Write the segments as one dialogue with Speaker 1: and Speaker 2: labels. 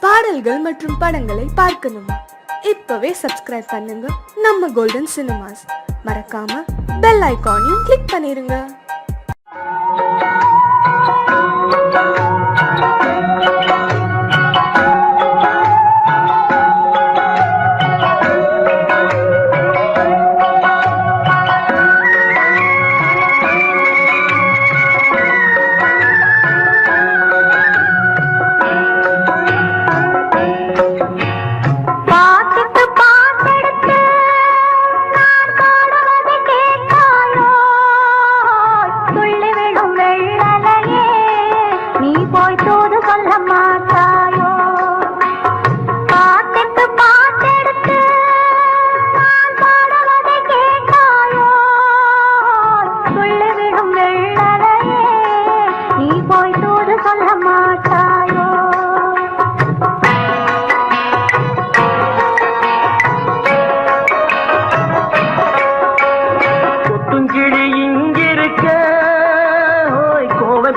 Speaker 1: பாடல்கள் மற்றும் படங்களை பார்க்கணுமா? இப்பவே சப்ஸ்கிரைப் பண்ணுங்க நம்ம கோல்டன் சினிமாஸ். மறக்காம பெல் ஐகானையும் கிளிக் பண்ணிருங்க.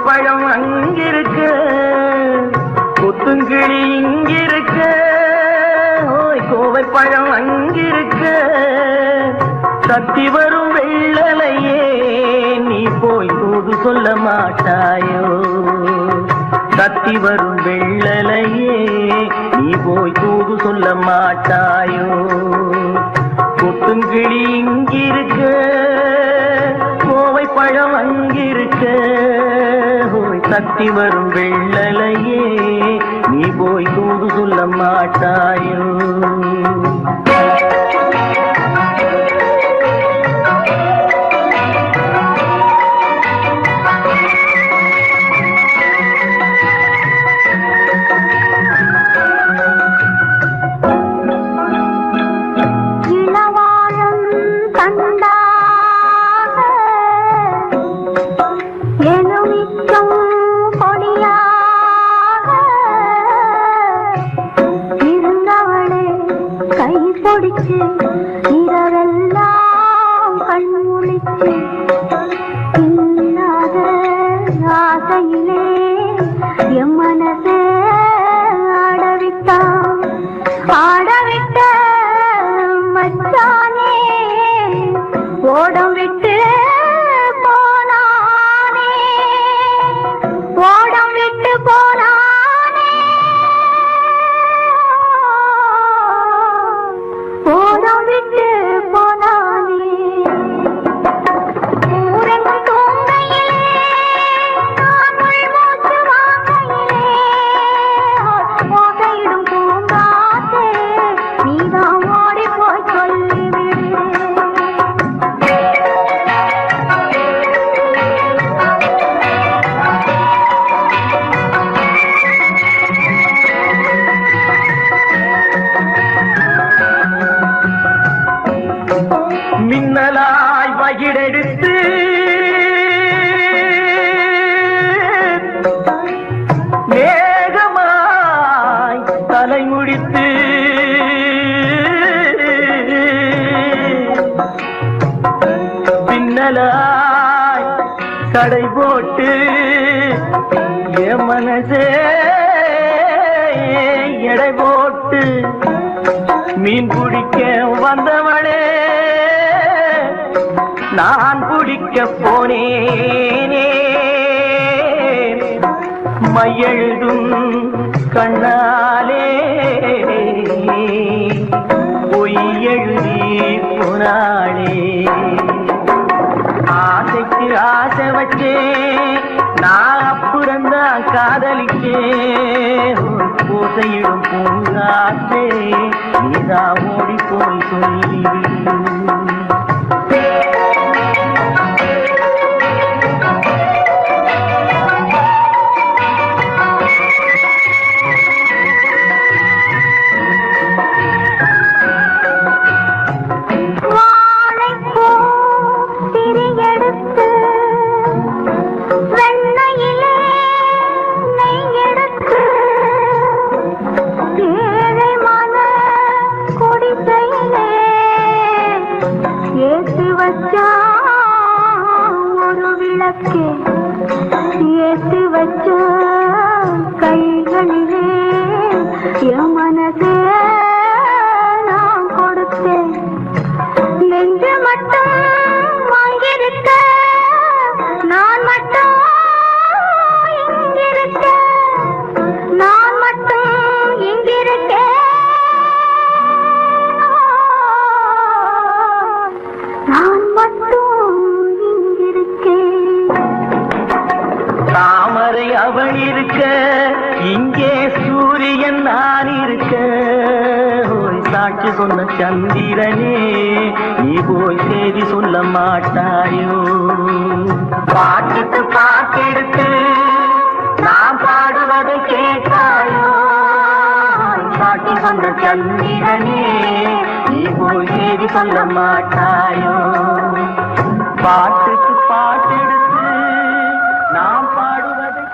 Speaker 2: பழம் அங்கிருக்க, கொத்துங்கிளி இங்கிருக்க, கோவை பழம் அங்கிருக்க, தத்தி வரும் வெள்ளலையே நீ போய் தூது சொல்ல மாட்டாயோ? தத்தி வரும் வெள்ளலையே நீ போய் தூது சொல்ல மாட்டாயோ? கொத்துங்கிளி இங்கிருக்க, கோவை பழம் அங்கிருக்க, தத்தி வரும் வெள்ளலையே நீ போய் தூது சொல்ல மாட்டாயோ? இரவெல்லாம் கண்முழிச்சு இல்லாத ஆசையிலே என் மனசே ஆடவிட்ட மச்சானே ஓடம் விட்டு போனானே, ஓடம் விட்டு போனானே, ஓடம் விட்டு போனானே. ஊரன் தூங்கையிலே நான் மூச்சு வாங்கையிலே ஓசையிடும் பூங்காற்றே நீதான் ஓடி போய் சொல்லிவிடு. மின்னலாய் வகிடெடுத்து மேகமாய் தலைமுடித்து பின்னலாய் கடை போட்டு என் மனசே எடை போட்டு மீன் பிடிக்க வந்தவளே நான் பிடிக்க போனேனே, மையெழுதும் கண்ணாலே பொய் எழுதி போனாளே. ஆசைக்கு ஆசை வச்சே நான் அப்புறந்தான் காதலிச்சே, பூசையிடும் பூங்காற்றே நீதான் ஓடி போய் சொல்லிவிடு. ஏழை மன குடிசையிலே
Speaker 3: என் மனசே நான் கொடுத்தேன், நெஞ்ச மட்டும் வாங்கியிருக்க, நான் மட்டும் இங்கிருக்க, நான் மட்டும் இங்கிருக்கேன், நான் மட்டும் இங்கிருக்கேன்.
Speaker 2: தாமரை அவள் இருக்க, இங்கே சூரியன் நான் இருக்க, ஓய் சாட்சி சொன்ன சந்திரனே நீ போய் செய்தி சொல்ல மாட்டாயோ? பாட்டுக்கு பாட்டெடுத்து நான் பாடுவதை கேட்டாயோ? சாட்சி சொன்ன சந்திரனே நீ போய் செய்தி சொல்ல மாட்டாயோ? பாட்டுக்கு பாட்டெடுத்து நாம் பாடுவதை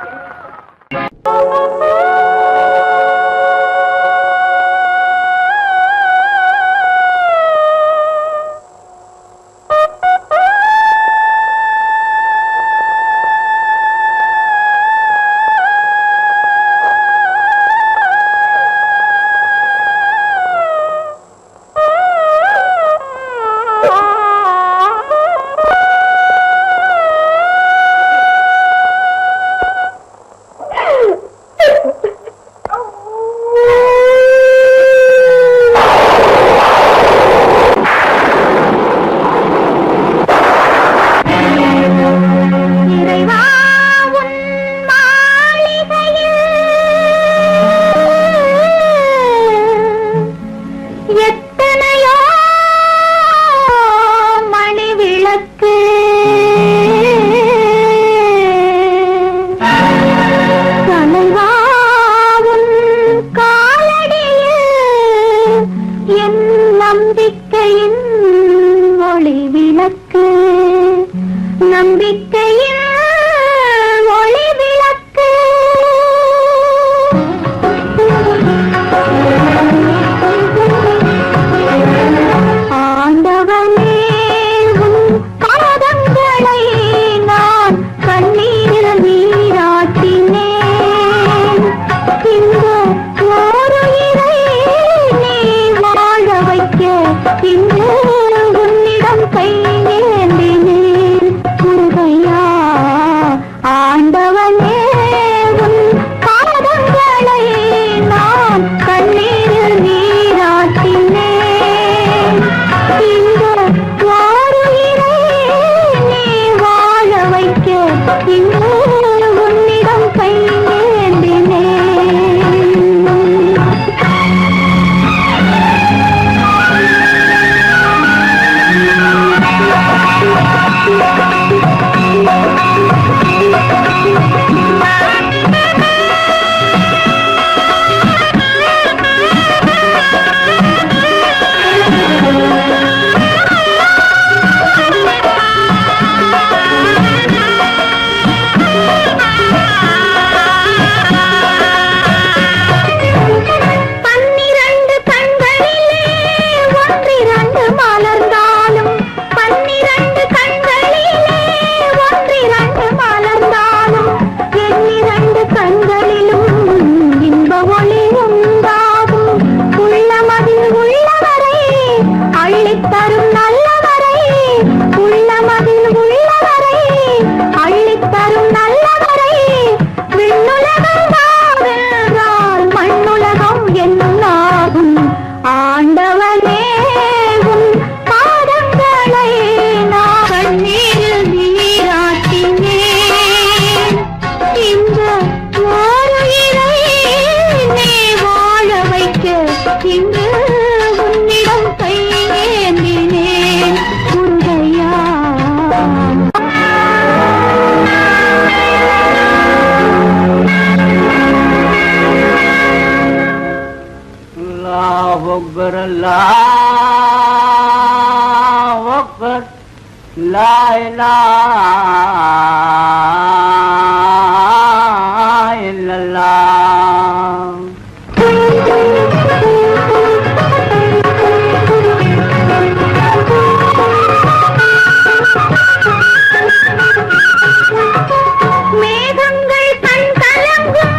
Speaker 3: மேகங்கள் கண் கலங்கும்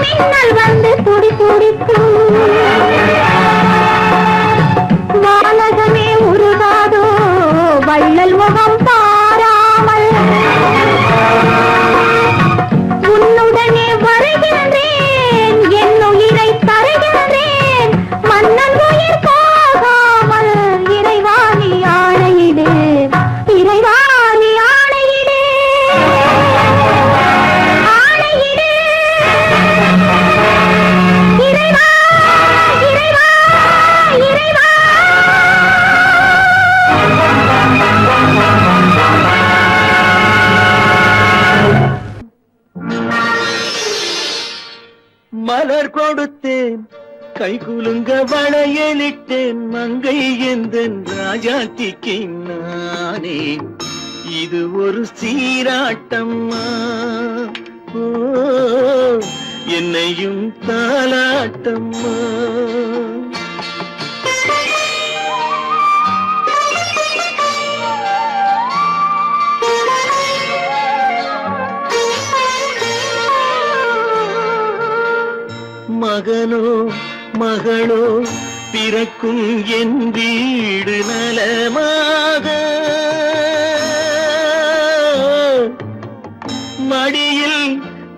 Speaker 3: மின்னல் வந்து துடி துடிக்கும்
Speaker 2: கை குலுங்க வளையலிட்டேன் மங்கை எந்தன் ராஜாத்திக்கு நானே இது ஒரு சீராட்டம்மா ஓ என்னையும் தாலாட்டம்மா மகனோ மகளோ பிறக்கும் என் வீடு நலமாக மடியில்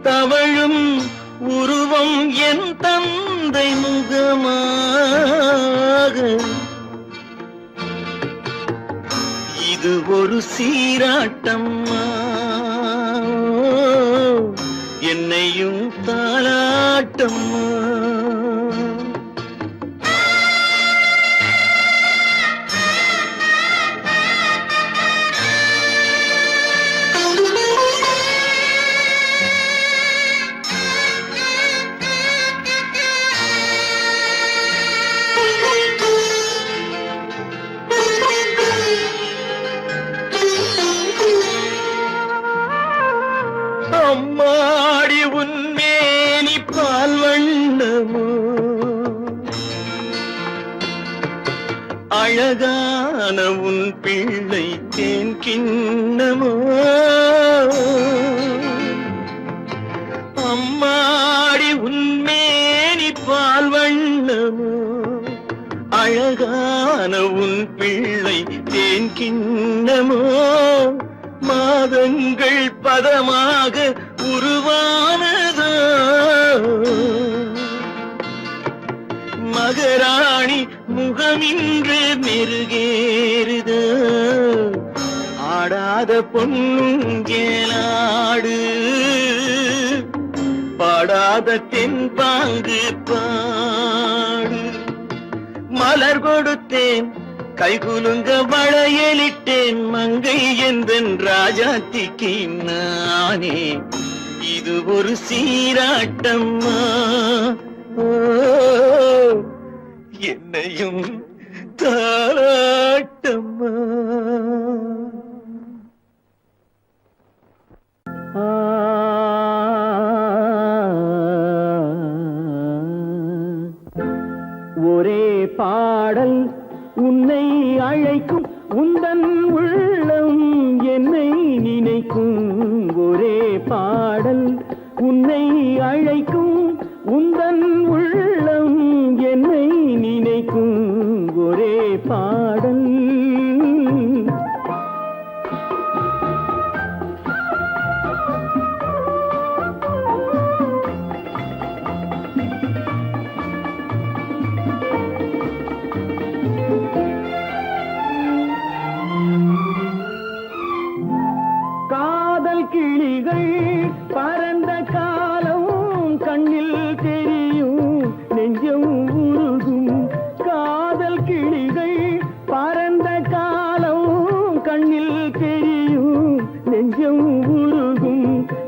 Speaker 2: தவழும் உருவம் என் தந்தை முகமாக இது ஒரு சீராட்டம்மா என்னையும் தாலாட்டம்மா அம்மாடி உன்மேனி பால் வண்ணமோ அழகான உன் பிள்ளை தேன் கிண்ணமோ அம்மாடி உன்மேனி பால் வண்ணமோ அழகான உன் பிள்ளை தேன் கிண்ணமோ மாதங்கள் பதமாக உருவானதோ மகராணி முகமின்று மெருகேறுதோ ஆடாத பொன்னுங்கேலாடு பாடாத தென்பாங்கு பாடு மலர் கொடுத்தேன் கைகுலுங்க வளையலிட்டேன் மங்கை எந்தன் ராஜாத்திக்கு நானே இது ஒரு சீராட்டம்மா ஓ என்னையும் தாலாட்டம்மா ஒரே பாடல் உன்னை அழைக்கும் உந்தன் உள்ளம் என்னை நினைக்கும் ஒரே பாடல் உன்னை அழைக்கும் உந்தன் உள்ளம் என்னை நினைக்கும் ஒரே பாடல் கிளிகள் பறந்த காலம் கண்ணில் தெரியும் நெஞ்சம் உருகும் காதல் கிளிகள் பறந்த காலம் கண்ணில் தெரியும் நெஞ்சம் உருகும்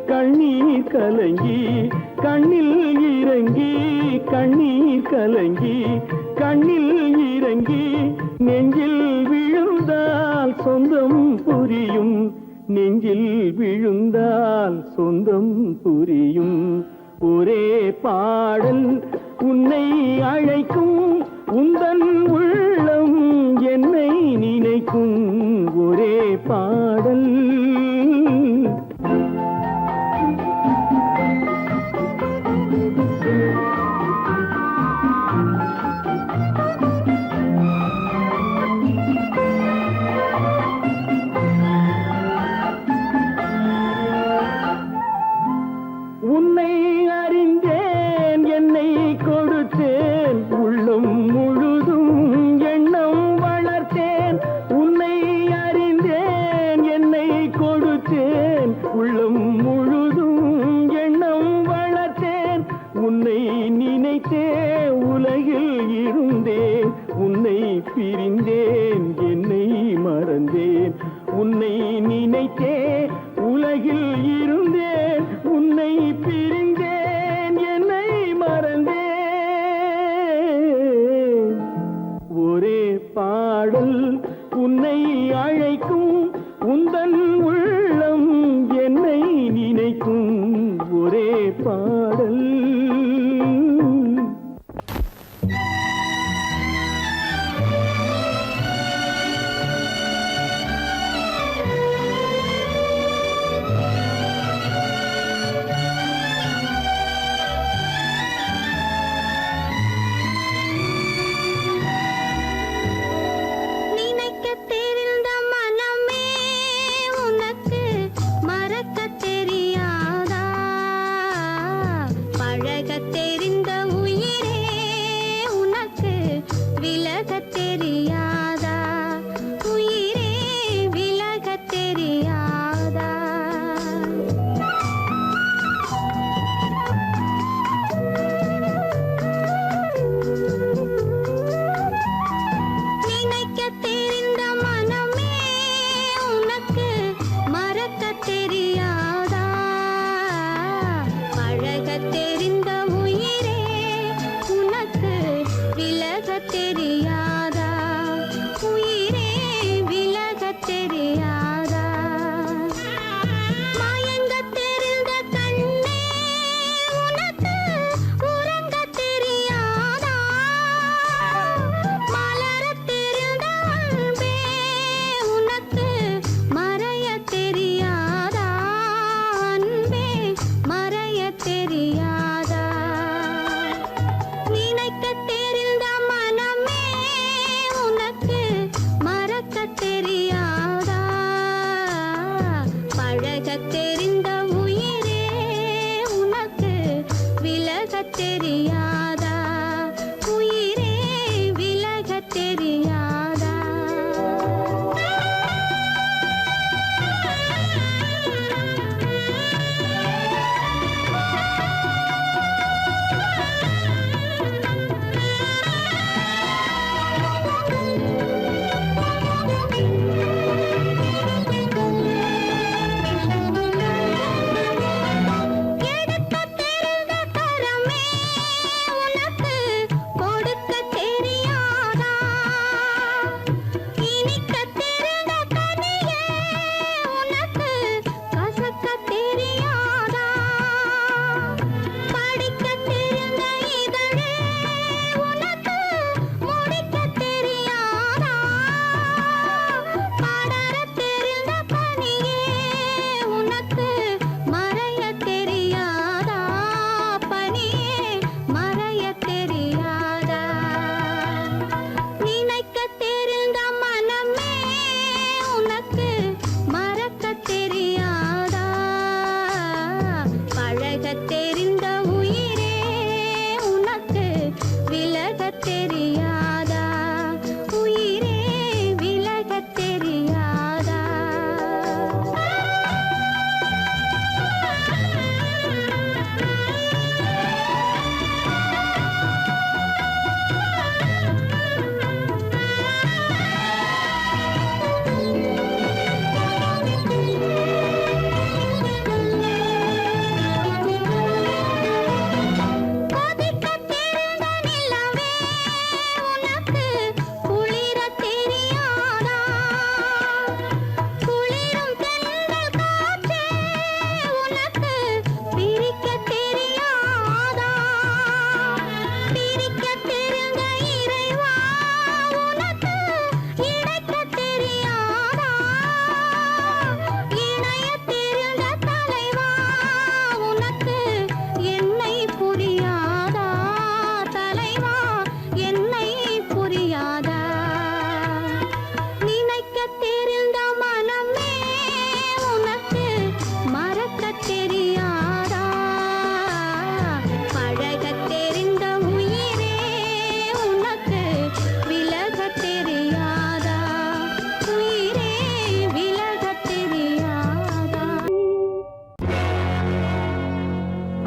Speaker 2: கண்ணீர் கலங்கி கண்ணில் இறங்கி கண்ணீர் கலங்கி கண்ணில் இறங்கி நெஞ்சில் விழுந்தால் சொந்தம் புரியும் நெஞ்சில் விழுந்தால் சொந்தம் புரியும் ஒரே பாடல் உன்னை அழைக்கும் உந்தன் உள்ளம் என்னை நினைக்கும் ஒரே பாடல் உன்னை அறிந்தேன் என்னை கொடுத்தேன் உள்ளம் முழுதும் எண்ணம் வளர்த்தேன் உன்னை அறிந்தேன் என்னை கொடுத்தேன் உள்ளம் முழுதும் எண்ணம் வளர்த்தேன் உன்னை நினைத்தே உலகில் இருந்தேன் உன்னை பிரிந்தேன் என்னை மறந்தேன் உன்னை நினைத்தே உலகில் இருந்தேன் உன்னை பிரிந்தேன் என்னை மறந்தேன் பாடல் உன்னை அழைக்கும் உந்தன் உள்ளம் என்னை நினைக்கும் ஒரே பாடல்.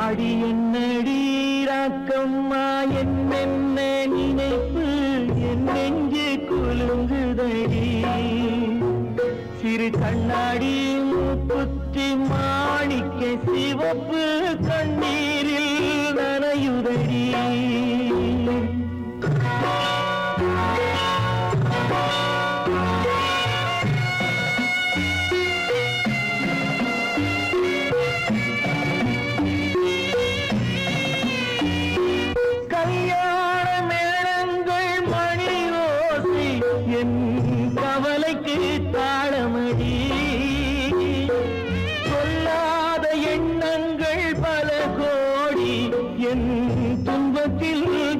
Speaker 2: அடி என்னடி ராக்கம்மா என்னென்ன நினைப்பு என் நெஞ்சு குலுங்குதடி சிறு கண்ணாடி மூக்குத்தி மாணிக்க சிவப்பு கண்ணீரில் நனையுதடி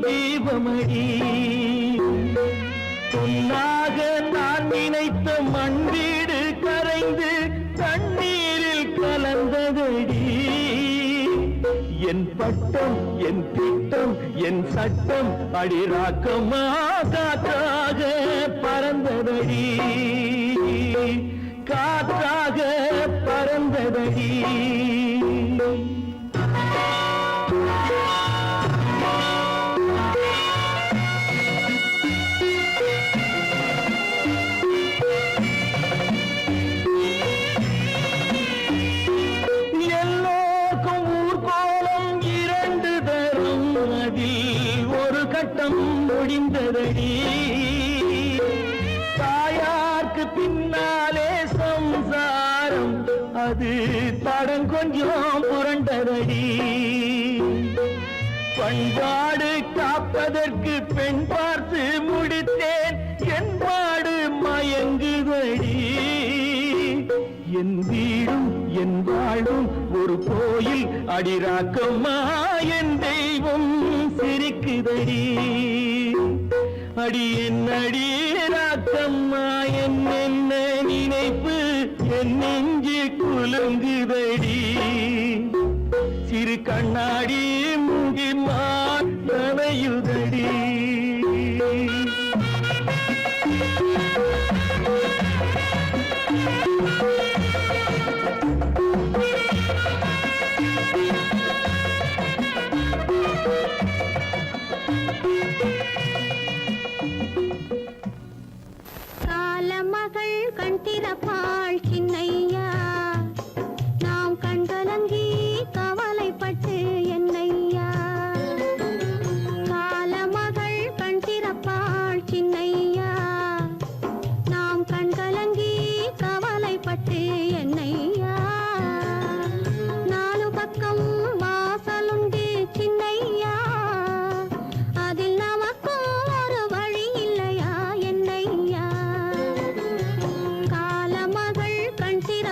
Speaker 2: தீபமடி பொன்னாக நான் நினைத்த மண் வீடு கரைந்து தண்ணீரில் கலந்ததடி என் பட்டம் என் திட்டம் என் சட்டம் அடிராக்கமா காற்றாக பறந்ததடி காற்றாக பறந்ததடி எல்லோருக்கும் ஊர்கோலம் இரண்டு தரும் அதில் ஒரு கட்டம் முடிந்ததடி தாயார்க்கு பின்னாலே சம்சாரம் அது தடம் கொஞ்சம் புரண்டதடி பண்பாடு காப்பதற்கு பெண் பார்த்து முடித்தேன் என்பாடு மயங்குதடி என் வீடும் என் வாழும் ஒரு கோயில் அடிராக்கம்மா என் தெய்வம் சிரிக்குதடி அடி என் அடிராக்கம்மா என்ன நினைப்பு என் நெஞ்சு குலுங்குதடி சிறு கண்ணாடி முங்கி மானையுதடி
Speaker 3: காலமகள் கண் திறப்பாள் சின்னையா நாம் கண்கலங்கி கவலைப்பட்டு என்னையா காலமகள் கண் திறப்பாள் சின்னையா நாம் கண்கலங்கி கவலைப்பட்டு என்னையா நாலு பக்கம் வாசலுண்டு சின்னையா அதில் நமக்கும் ஒரு வழி இல்லையா என்னையா காலமகள் கண் திற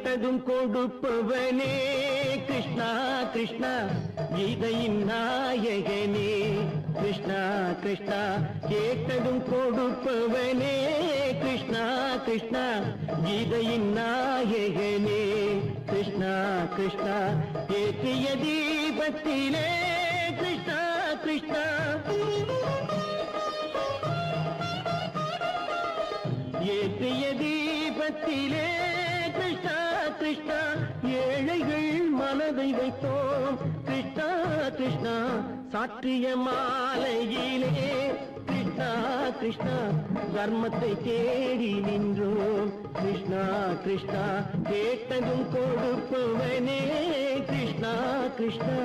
Speaker 2: கேட்டதும் கொடுப்பவனே கிருஷ்ணா கிருஷ்ணா கீதையின் நாயகனே கிருஷ்ணா கிருஷ்ணா கேட்டதும் கொடுப்பவனே கிருஷ்ணா கிருஷ்ணா கீதையின் நாயகனே கிருஷ்ணா கிருஷ்ணா ஏற்றிய தீபத்திலே கிருஷ்ணா கிருஷ்ணா ஏற்றிய தீபத்திலே கிருஷ்ணா கிருஷ்ணா ஏழைகள் மனதை வைத்தோம் கிருஷ்ணா கிருஷ்ணா சாற்றிய மாலையிலே கிருஷ்ணா கிருஷ்ணா தர்மத்தை தேடி நின்றோம் கிருஷ்ணா கிருஷ்ணா கேட்டதும் கொடுப்பவனே கிருஷ்ணா கிருஷ்ணா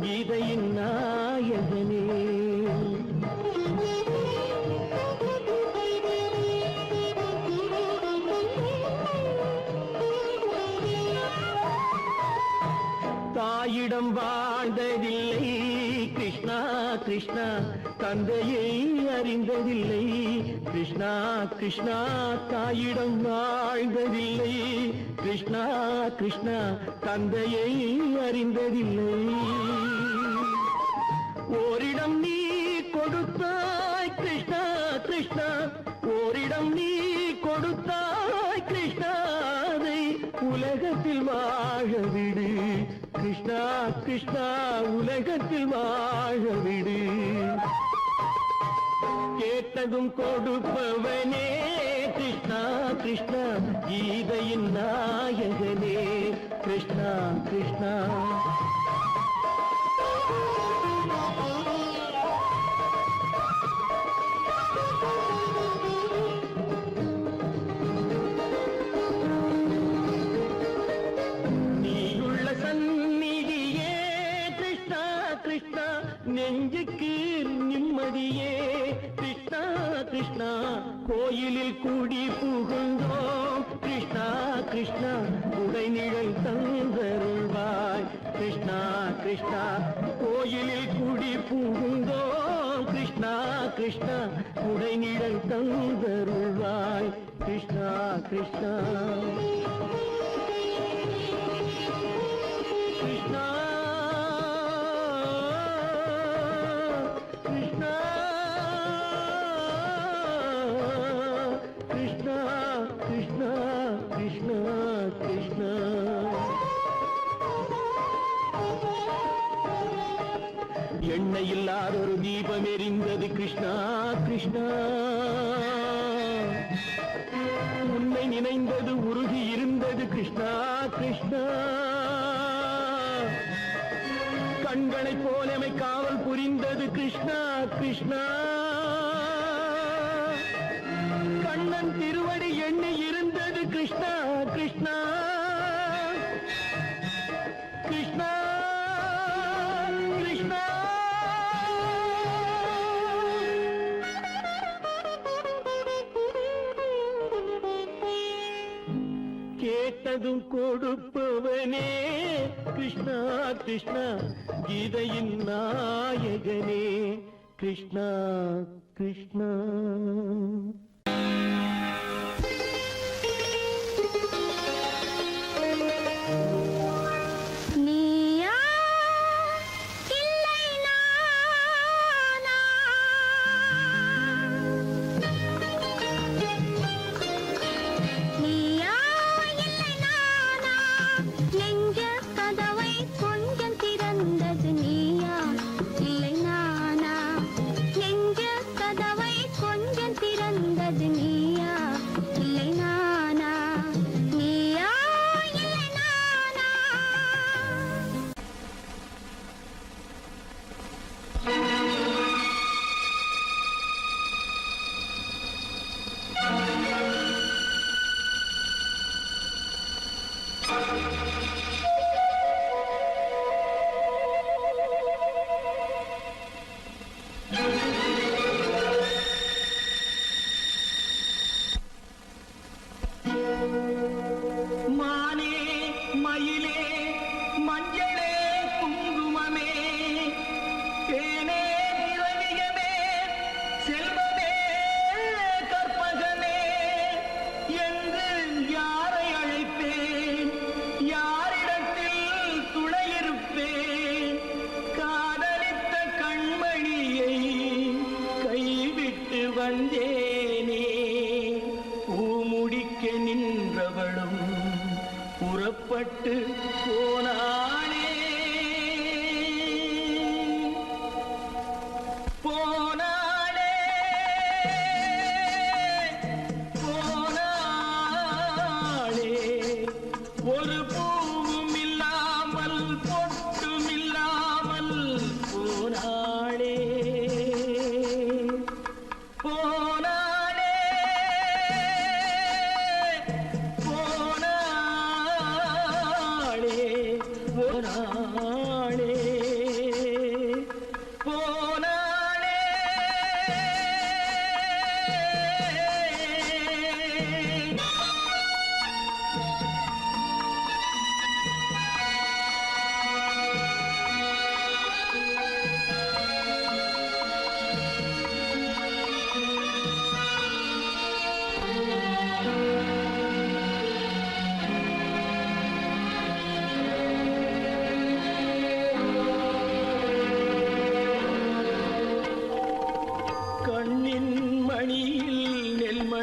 Speaker 2: கீதையின் நாயகனே தாயிடம் வாழ்ந்ததில்லை கிருஷ்ணா கிருஷ்ணா தந்தையை அறிந்ததில்லை கிருஷ்ணா கிருஷ்ணா தாயிடம் வாழ்ந்ததில்லை கிருஷ்ணா கிருஷ்ணா தந்தையை அறிந்ததில்லை ஓரிடம் நீ கொடுத்தாய் கிருஷ்ணா கிருஷ்ணா ஓரிடம் நீ கொடுத்தாய் கிருஷ்ணா அதை உலகத்தில் வாழ விடு கிருஷ்ணா கிருஷ்ணா உலகத்தில் வாழ விடு கேட்டதும் கொடுப்பவனே கிருஷ்ணா கிருஷ்ணா கீதையின் நாயகனே கிருஷ்ணா கிருஷ்ணா நெஞ்சுக்கு நிம்மதியே கிருஷ்ணா கிருஷ்ணா கோயிலில் கூடி புகுந்தோம் கிருஷ்ணா கிருஷ்ணா உடைநிழல் தந்தருள்வாய் கிருஷ்ணா கிருஷ்ணா கோயிலில் கூடி புகுந்தோம் கிருஷ்ணா கிருஷ்ணா உடைநிழல் தந்தருள்வாய் கிருஷ்ணா கிருஷ்ணா கிருஷ்ணா கிருஷ்ணா கிருஷ்ணா எண்ணெய் இல்லாத ஒரு தீபம் எரிந்தது கிருஷ்ணா கிருஷ்ணா உன்னை நினைந்தது உருகி இருந்தது கிருஷ்ணா கிருஷ்ணா கண்களைப் போலமை காவல் புரிந்தது கிருஷ்ணா கிருஷ்ணா கண்ணன் திருவடி எண்ணி இருந்தது கிருஷ்ணா கிருஷ்ணா கிருஷ்ணா கிருஷ்ணா கேட்டதும் கொடுப்பவனே கிருஷ்ணா கிருஷ்ணா கீதையின் நாயகனே கிருஷ்ணா கிருஷ்ணா
Speaker 3: கொஞ்சம் திறந்த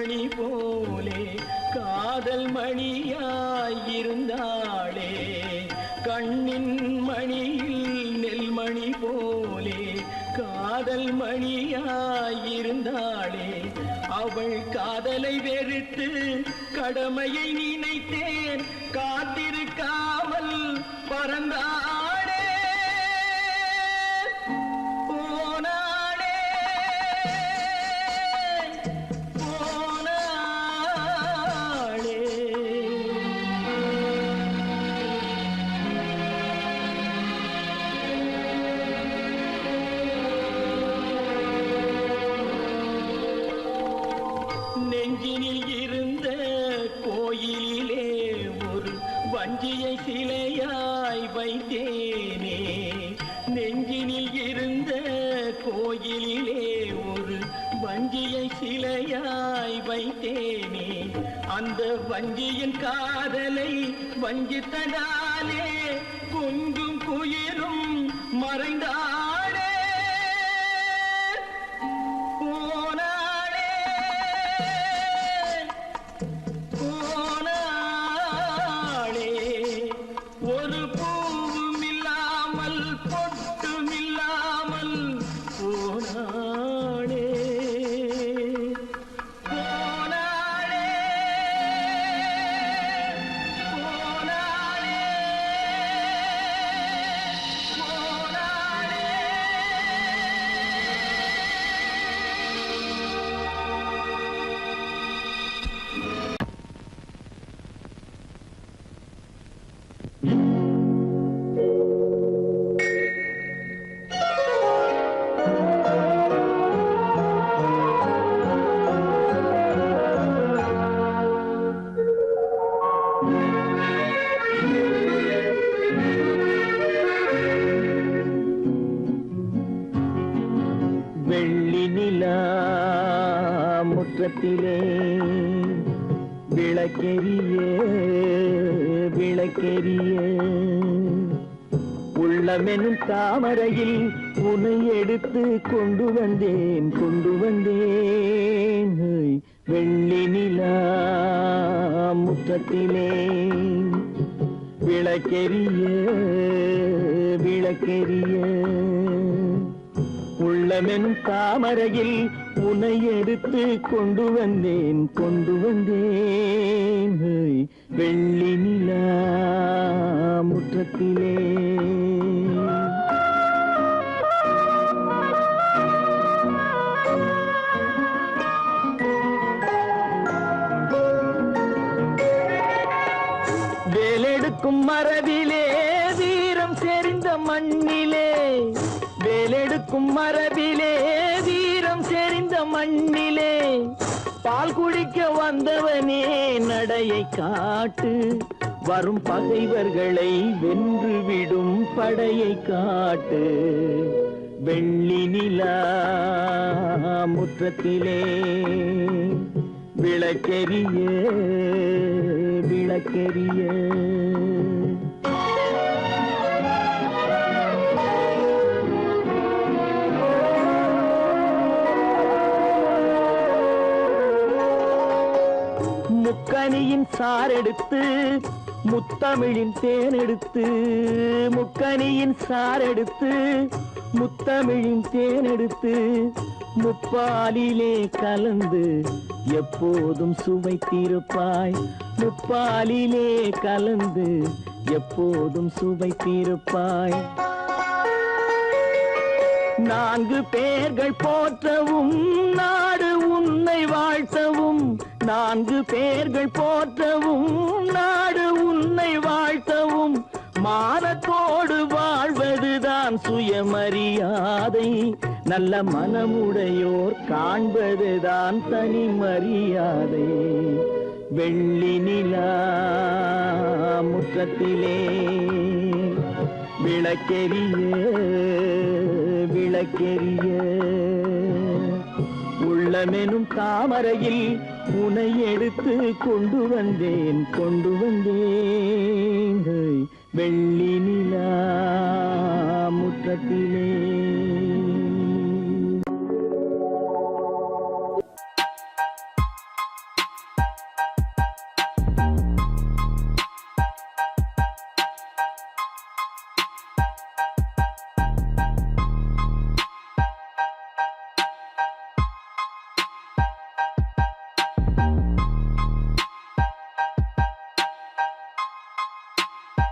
Speaker 2: மணி போலே காதல் மணியாயிருந்தாளே கண்ணின் மணியில் நெல்மணி போலே காதல் மணியாயிருந்தாளே அவள் காதலை வெறுத்து கடமையை நினைத்தேன் காத்திருக்காமல் பறந்தாளே போனாளே போனாளே நெஞ்சினில் இருந்த கோயிலிலே ஒரு வஞ்சியை சிலையாய் வைத்தேனே நெஞ்சினில் இருந்த கோயிலிலே ஒரு வஞ்சியை சிலையாய் வைத்தேனே அந்த வஞ்சியின் காதலை வஞ்சித்ததாலே கொஞ்சும் குயிலும் மறைந்தாளே போனாளே போனாளே ஒரு பூவும் இல்லாமல் பொட்டும் இல்லாமல் போனாளே போனாளே போனாளே வெள்ளி நிலா முற்றத்திலே விளக்கெரிய விளக்கெரிய உள்ளமெனும் தாமரையில் உன்னை எடுத்து கொண்டு வந்தேன் வெள்ளி நிலா முற்றத்திலே விளக்கெரிய விளக்கெரிய உள்ளமெனும் தாமரையில் உன்னை எடுத்து கொண்டு வந்தேன் வெள்ளி நிலா முற்றத்திலே வேலெடுக்கும் மரபிலே வீரம் செறிந்த மண்ணிலே வேலெடுக்கும் மரபிலே வீரம் செறிந்த மண்ணிலே பால் குடிக்க வந்தவனே நடையை காட்டு வரும் பகைவர்களை வென்று விடும் படையை காட்டு வெள்ளி நிலா முற்றத்திலே விளக்கெரிய விளக்கெரிய முக்கனியின் சாரெடுத்து முத்தமிழின் தேனெடுத்து முக்கனியின் சாரெடுத்து முத்தமிழின் தேனெடுத்து முப்பாலிலே கலந்து எப்போதும் சுவைத்திருப்பாய் முப்பாலிலே கலந்து எப்போதும் சுவைத்திருப்பாய் நான்கு பேர்கள் போற்றவும் நாடு உன்னை வாழ்த்தவும் நான்கு பேர்கள் போற்றவும் நாடு உன்னை வாழ்த்தவும் மானத்தோடு வாழ்வதுதான் சுயமரியாதை நல்ல மனமுடையோர் காண்பதுதான் தனி மரியாதை வெள்ளி நிலா முற்றத்திலே விளக்கெரிய விளக்கெரிய உள்ளமெனும் தாமரையில் உன்னை எடுத்து கொண்டு வந்தேன் வெள்ளி நிலா முற்றத்திலே